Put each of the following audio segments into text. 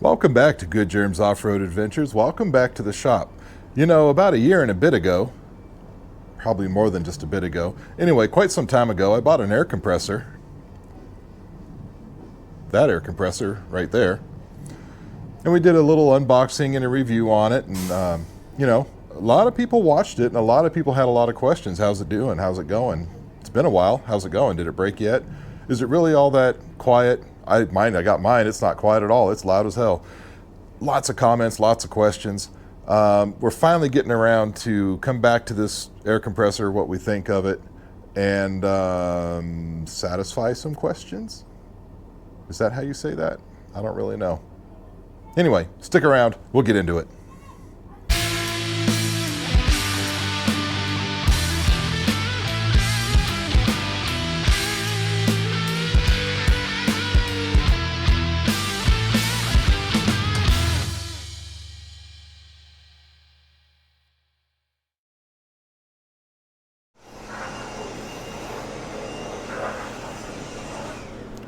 Welcome back to Good Germs Off-Road Adventures. Welcome back to the shop. You know, about a year and a bit ago, probably more than just a bit ago, anyway, quite some time ago, I bought an air compressor. That air compressor right there. And we did a little unboxing and a review on it. And, you know, a lot of people watched it and a lot of people had a lot of questions. How's it doing? How's it going? It's been a while. How's it going? Did it break yet? Is it really all that quiet? I got mine. It's not quiet at all. It's loud as hell. Lots of comments, lots of questions. We're finally getting around to come back to this air compressor, what we think of it, and satisfy some questions. Is that how you say that? I don't really know. Anyway, stick around. We'll get into it.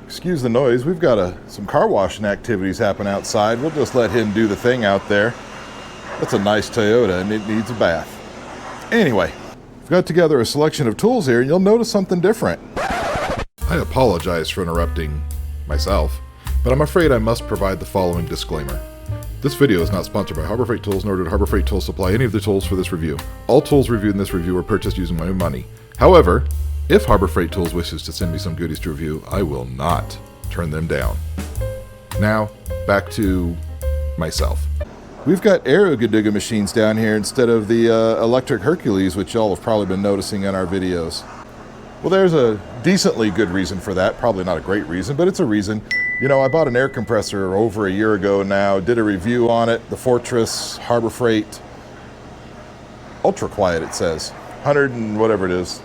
Excuse the noise. We've got some car washing activities happen outside. We'll just let him do the thing out there. That's a nice Toyota and it needs a bath. Anyway, I've got together a selection of tools here and you'll notice something different. I apologize for interrupting myself, but I'm afraid I must provide the following disclaimer. This video is not sponsored by Harbor Freight Tools, nor did Harbor Freight Tools supply any of the tools for this review. All tools reviewed in this review were purchased using my own money. However, if Harbor Freight Tools wishes to send me some goodies to review, I will not turn them down. Now, back to myself. We've got Aerogaduga machines down here instead of the electric Hercules, which y'all have probably been noticing in our videos. Well, there's a decently good reason for that. Probably not a great reason, but it's a reason. You know, I bought an air compressor over a year ago now, did a review on it, the Fortress Harbor Freight Ultra Quiet, it says. 100 and whatever it is.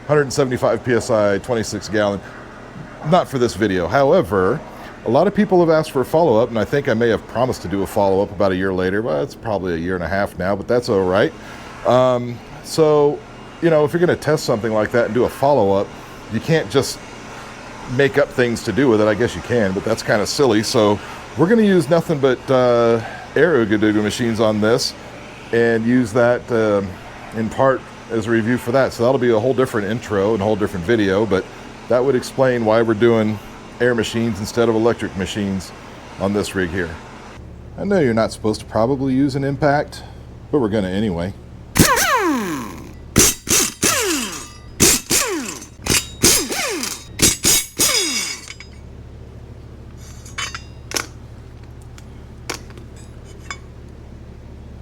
175 PSI, 26 gallon. Not for this video. However, a lot of people have asked for a follow-up, and I think I may have promised to do a follow-up about a year later. Well, it's probably a year and a half now, but that's all right. So, you know, if you're going to test something like that and do a follow-up, you can't just make up things to do with it. I guess you can, but that's kind of silly. So we're going to use nothing but Aerogaduga machines on this and use that in part as a review for that. So that'll be a whole different intro and a whole different video, but that would explain why we're doing air machines instead of electric machines on this rig here. I know you're not supposed to probably use an impact, but we're gonna anyway.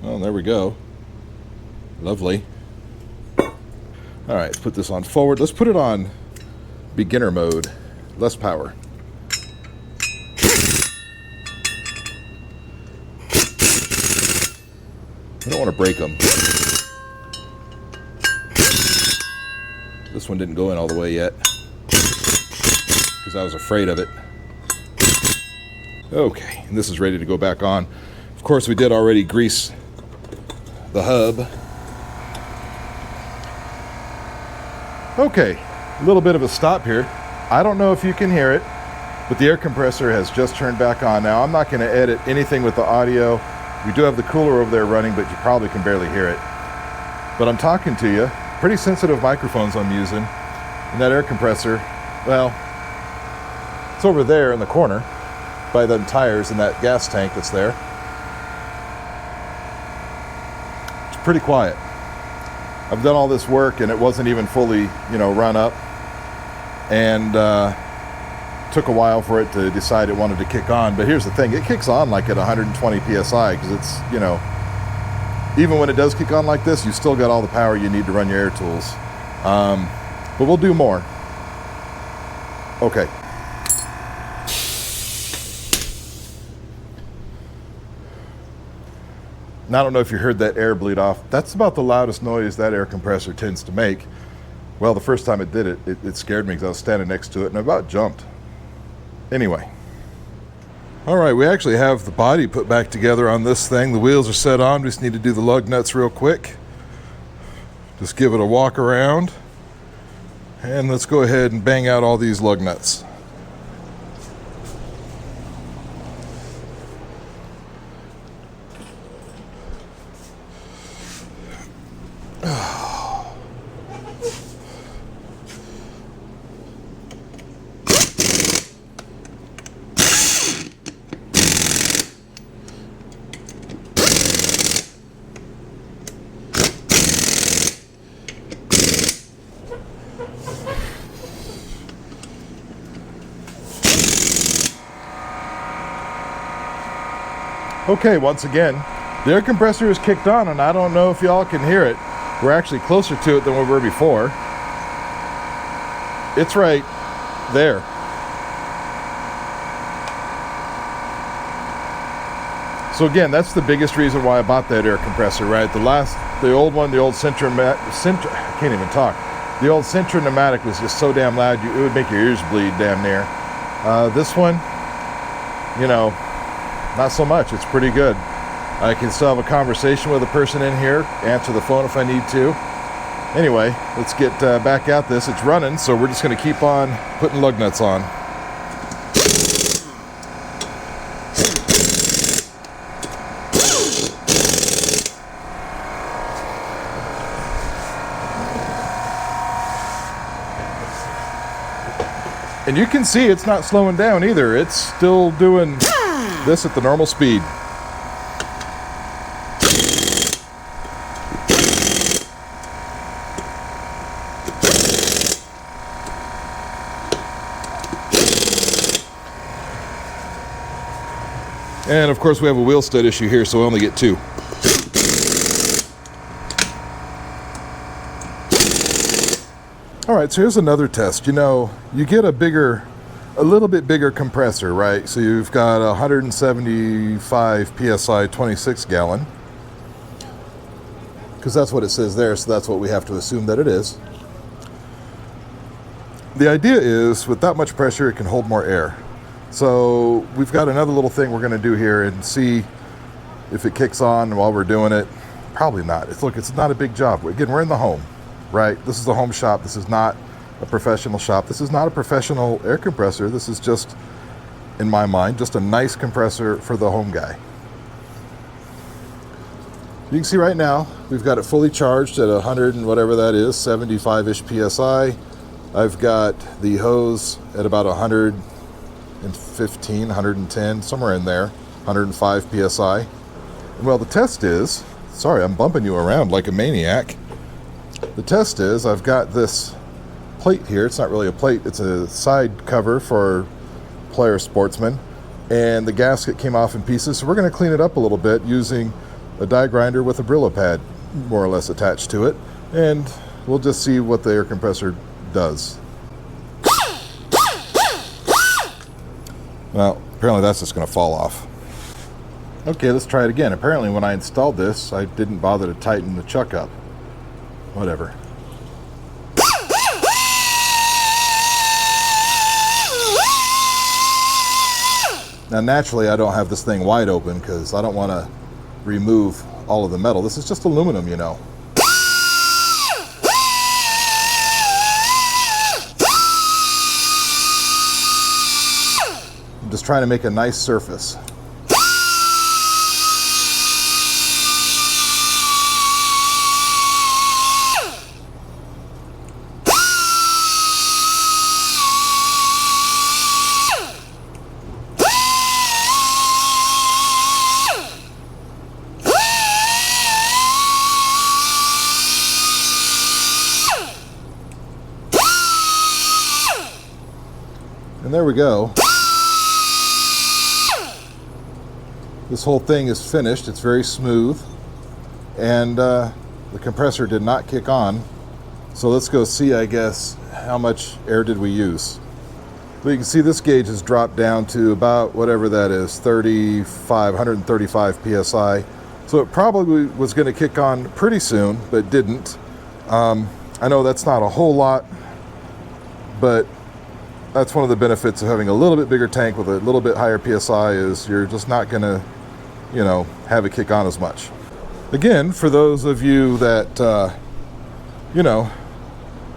Oh, there we go. Lovely. All right, let's put this on forward. Let's put it on beginner mode, less power. I don't want to break them. This one didn't go in all the way yet because I was afraid of it. Okay, and this is ready to go back on. Of course, we did already grease the hub. Okay, a little bit of a stop here. I don't know if you can hear it, but the air compressor has just turned back on. Now, I'm not going to edit anything with the audio. We do have the cooler over there running, but you probably can barely hear it. But I'm talking to you. Pretty sensitive microphones I'm using. And that air compressor, well, it's over there in the corner by the tires and that gas tank that's there. It's pretty quiet. I've done all this work and it wasn't even fully, you know, run up, and took a while for it to decide it wanted to kick on. But here's the thing, it kicks on like at 120 PSI because it's, you know, even when it does kick on like this, you still got all the power you need to run your air tools. But we'll do more. Okay. Now, I don't know if you heard that air bleed off. That's about the loudest noise that air compressor tends to make. Well, the first time it did it, it scared me because I was standing next to it and I about jumped. Anyway. All right, we actually have the body put back together on this thing. The wheels are set on. We just need to do the lug nuts real quick. Just give it a walk around. And let's go ahead and bang out all these lug nuts. Okay, once again, the air compressor is kicked on, and I don't know if y'all can hear it. We're actually closer to it than we were before. It's right there. So again, that's the biggest reason why I bought that air compressor, right? The old one, the old Central, I can't even talk. The old Central Pneumatic was just so damn loud, it would make your ears bleed damn near. This one, you know, not so much. It's pretty good. I can still have a conversation with a person in here, answer the phone if I need to. Anyway, let's get back at this. It's running, so we're just going to keep on putting lug nuts on. And you can see it's not slowing down either. It's still doing this at the normal speed. And of course we have a wheel stud issue here, so we only get 2. All right, so here's another test. You know, you get a little bit bigger compressor, right? So you've got 175 PSI 26 gallon, because that's what it says there, so that's what we have to assume that it is. The idea is, with that much pressure, it can hold more air. So we've got another little thing we're going to do here and see if it kicks on while we're doing it. Probably not. It's not a big job. Again, we're in the home, right? This is a home shop. This is not a professional shop. This is not a professional air compressor. This is just, in my mind, just a nice compressor for the home guy. You can see right now, we've got it fully charged at 100 and whatever that is, 75-ish PSI. I've got the hose at about 115, 110, somewhere in there, 105 PSI. Well, the test is, sorry, I'm bumping you around like a maniac. The test is, I've got this plate here. It's not really a plate, it's a side cover for player sportsmen, and the gasket came off in pieces, so we're going to clean it up a little bit using a die grinder with a Brillo pad more or less attached to it, and we'll just see what the air compressor does. Well, apparently that's just going to fall off. Okay, let's try it again. Apparently when I installed this, I didn't bother to tighten the chuck up. Whatever. Now naturally I don't have this thing wide open because I don't want to remove all of the metal. This is just aluminum, you know. I'm just trying to make a nice surface. And there we go. This whole thing is finished. It's very smooth. And the compressor did not kick on. So let's go see, I guess, how much air did we use. But you can see this gauge has dropped down to about whatever that is, 135 PSI. So it probably was going to kick on pretty soon, but didn't. I know that's not a whole lot, but that's one of the benefits of having a little bit bigger tank with a little bit higher PSI is you're just not going to, you know, have it kick on as much. Again, for those of you that, you know,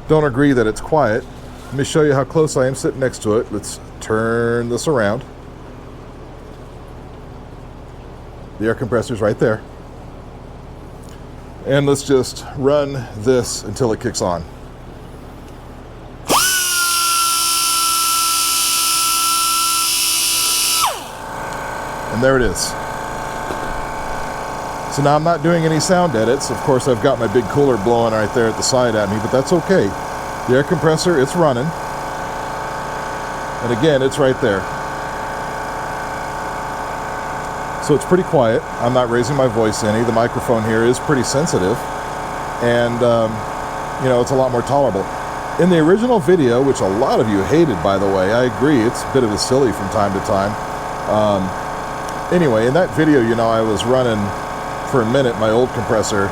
don't agree that it's quiet, let me show you how close I am sitting next to it. Let's turn this around. The air compressor's right there. And let's just run this until it kicks on. And there it is. So now I'm not doing any sound edits. Of course, I've got my big cooler blowing right there at the side at me, but that's okay. The air compressor, it's running. And again, it's right there. So it's pretty quiet. I'm not raising my voice any. The microphone here is pretty sensitive, and you know, it's a lot more tolerable. In the original video, which a lot of you hated, by the way, I agree, it's a bit of a silly from time to time. Anyway, in that video, you know, I was running for a minute my old compressor,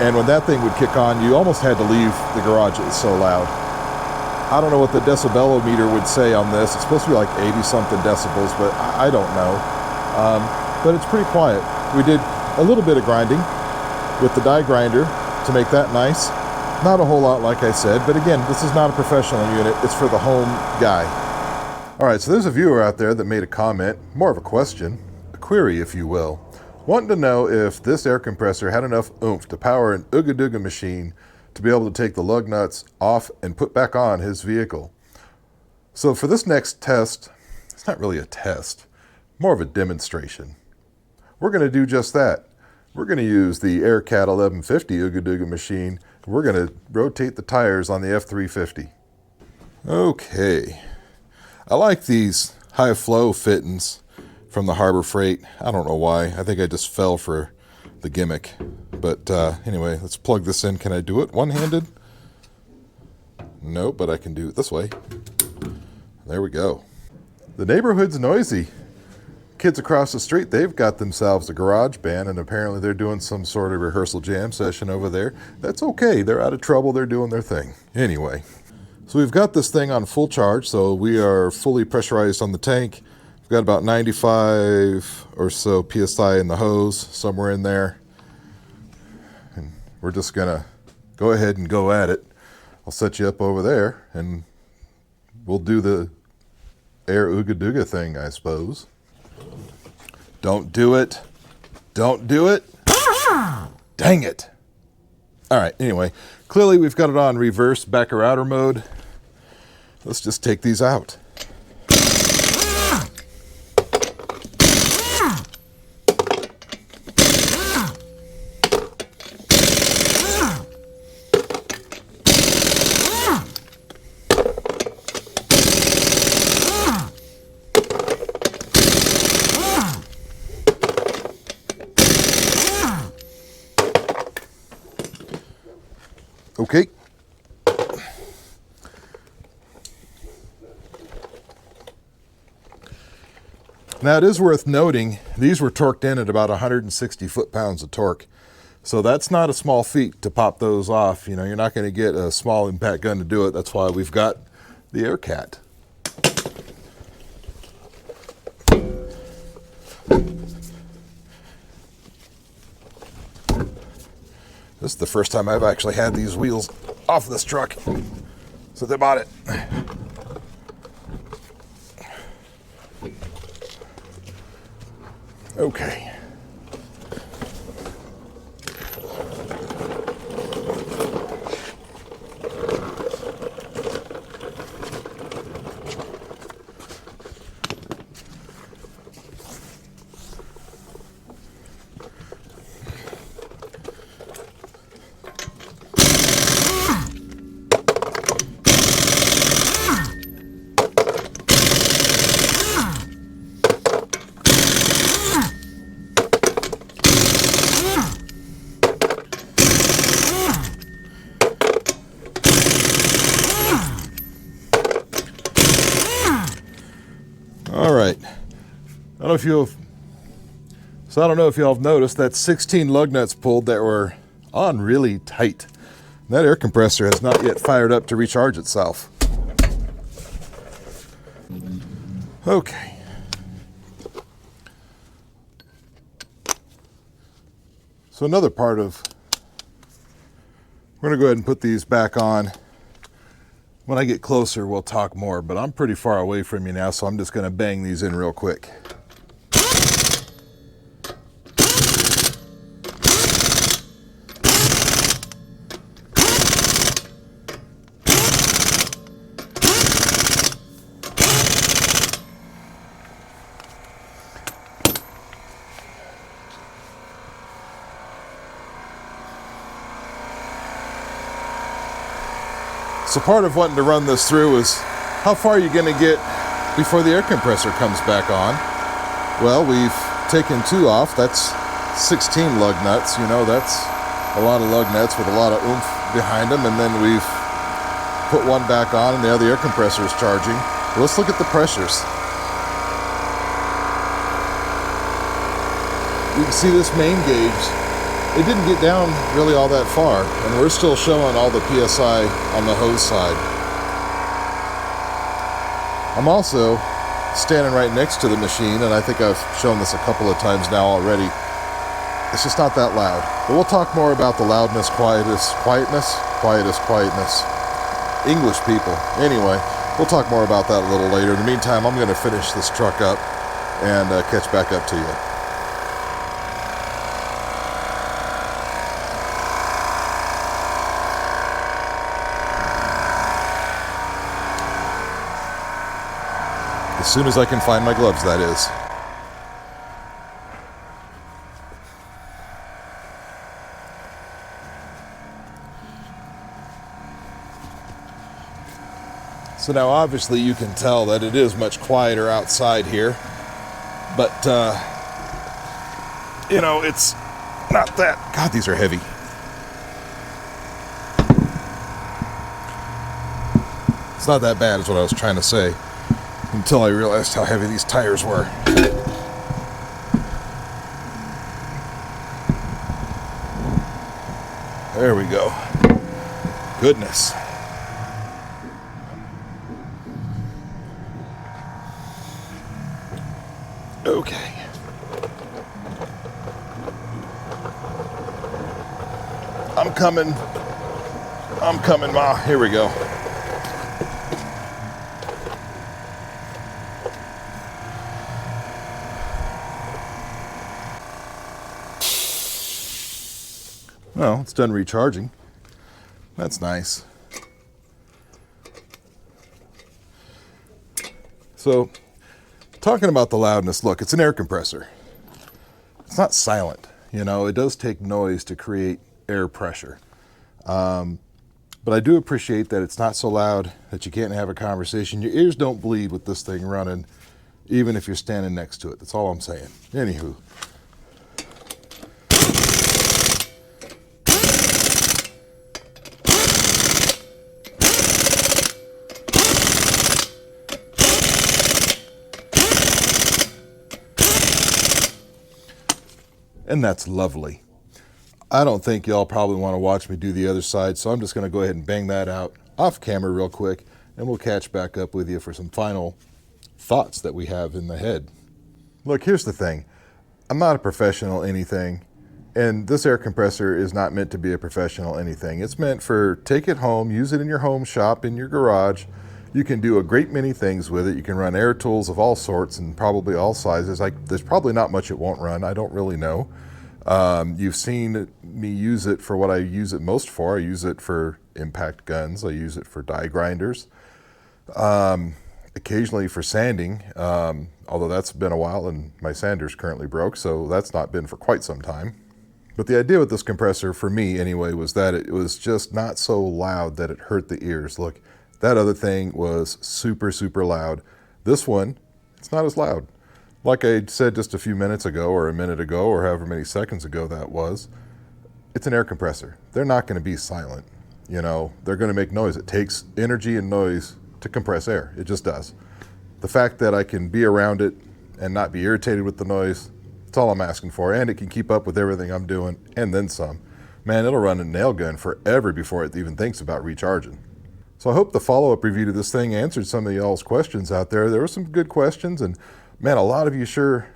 and when that thing would kick on, you almost had to leave the garage. It was so loud. I don't know what the decibelometer would say on this. It's supposed to be like 80-something decibels, but I don't know. But it's pretty quiet. We did a little bit of grinding with the die grinder to make that nice. Not a whole lot, like I said, but again, this is not a professional unit. It's for the home guy. All right, so there's a viewer out there that made a comment, more of a question, a query, if you will, wanting to know if this air compressor had enough oomph to power an Ooga Dooga machine to be able to take the lug nuts off and put back on his vehicle. So for this next test, it's not really a test, more of a demonstration. We're going to do just that. We're going to use the Aircat 1150 Ooga Dooga machine. We're going to rotate the tires on the F350. Okay. I like these high flow fittings from the Harbor Freight. I don't know why. I think I just fell for the gimmick. But anyway, let's plug this in. Can I do it one-handed? No, but I can do it this way. There we go. The neighborhood's noisy. Kids across the street, they've got themselves a garage band, and apparently they're doing some sort of rehearsal jam session over there. That's okay. They're out of trouble. They're doing their thing. Anyway, so we've got this thing on full charge, so we are fully pressurized on the tank. We've got about 95 or so PSI in the hose, somewhere in there. And we're just going to go ahead and go at it. I'll set you up over there, and we'll do the air Ooga Dooga thing, I suppose. Don't do it. Don't do it. Dang it. All right, anyway, clearly we've got it on reverse backer outer mode. Let's just take these out. Okay. Now it is worth noting, these were torqued in at about 160 foot-pounds of torque. So that's not a small feat to pop those off. You know, you're not going to get a small impact gun to do it. That's why we've got the Aircat. This is the first time I've actually had these wheels off this truck since I bought it. Okay. All right. I don't know if y'all have noticed that 16 lug nuts pulled that were on really tight. That air compressor has not yet fired up to recharge itself. Okay. So another part of, we're going to go ahead and put these back on. When I get closer, we'll talk more, but I'm pretty far away from you now, so I'm just going to bang these in real quick. So part of wanting to run this through is how far are you going to get before the air compressor comes back on? Well, we've taken 2 off. That's 16 lug nuts. You know, that's a lot of lug nuts with a lot of oomph behind them. And then we've put one back on, and the other air compressor is charging. Let's look at the pressures. You can see this main gauge. It didn't get down really all that far, and we're still showing all the PSI on the hose side. I'm also standing right next to the machine, and I think I've shown this a couple of times now already. It's just not that loud. But we'll talk more about the loudness, quietness. English people. Anyway, we'll talk more about that a little later. In the meantime, I'm going to finish this truck up and catch back up to you. As soon as I can find my gloves, that is. So now obviously you can tell that it is much quieter outside here, but you know, it's not that, God, these are heavy. It's not that bad is what I was trying to say, until I realized how heavy these tires were. There we go. Goodness. Okay. I'm coming, Ma. Here we go. Well, it's done recharging. That's nice. So, talking about the loudness, look, it's an air compressor. It's not silent, you know, it does take noise to create air pressure. But I do appreciate that it's not so loud that you can't have a conversation. Your ears don't bleed with this thing running, even if you're standing next to it. That's all I'm saying. Anywho. And that's lovely. I don't think y'all probably want to watch me do the other side, so I'm just going to go ahead and bang that out off camera real quick, and we'll catch back up with you for some final thoughts that we have in the head. Look, here's the thing. I'm not a professional anything, and this air compressor is not meant to be a professional anything. It's meant for take it home, use it in your home shop, in your garage. You can do a great many things with it. You can run air tools of all sorts and probably all sizes. There's probably not much it won't run. I don't really know. You've seen me use it for what I use it most for. I use it for impact guns. I use it for die grinders. Occasionally for sanding, although that's been a while and my sander's currently broke, so that's not been for quite some time. But the idea with this compressor, for me anyway, was that it was just not so loud that it hurt the ears. Look, that other thing was super, super loud. This one, it's not as loud. Like I said just a few minutes ago, or a minute ago, or however many seconds ago that was, it's an air compressor. They're not going to be silent. You know, they're going to make noise. It takes energy and noise to compress air. It just does. The fact that I can be around it and not be irritated with the noise, that's all I'm asking for. And it can keep up with everything I'm doing, and then some. Man, it'll run a nail gun forever before it even thinks about recharging. So I hope the follow-up review to this thing answered some of y'all's questions out there. There were some good questions, and man, a lot of you sure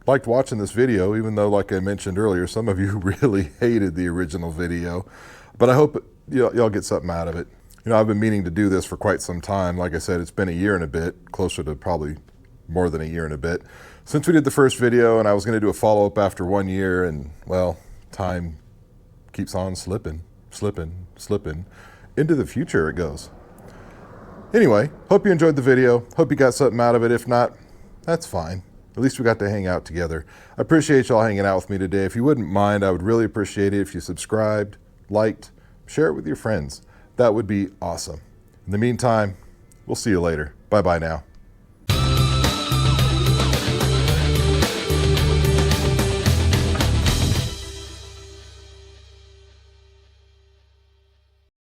liked watching this video, even though, like I mentioned earlier, some of you really hated the original video. But I hope y'all get something out of it. You know, I've been meaning to do this for quite some time. Like I said, it's been a year and a bit, closer to probably more than a year and a bit, since we did the first video, and I was going to do a follow-up after 1 year, and, well, time keeps on slipping. Into the future it goes. Anyway, hope you enjoyed the video. Hope you got something out of it. If not, that's fine. At least we got to hang out together. I appreciate y'all hanging out with me today. If you wouldn't mind, I would really appreciate it if you subscribed, liked, share it with your friends. That would be awesome. In the meantime, we'll see you later. Bye-bye now.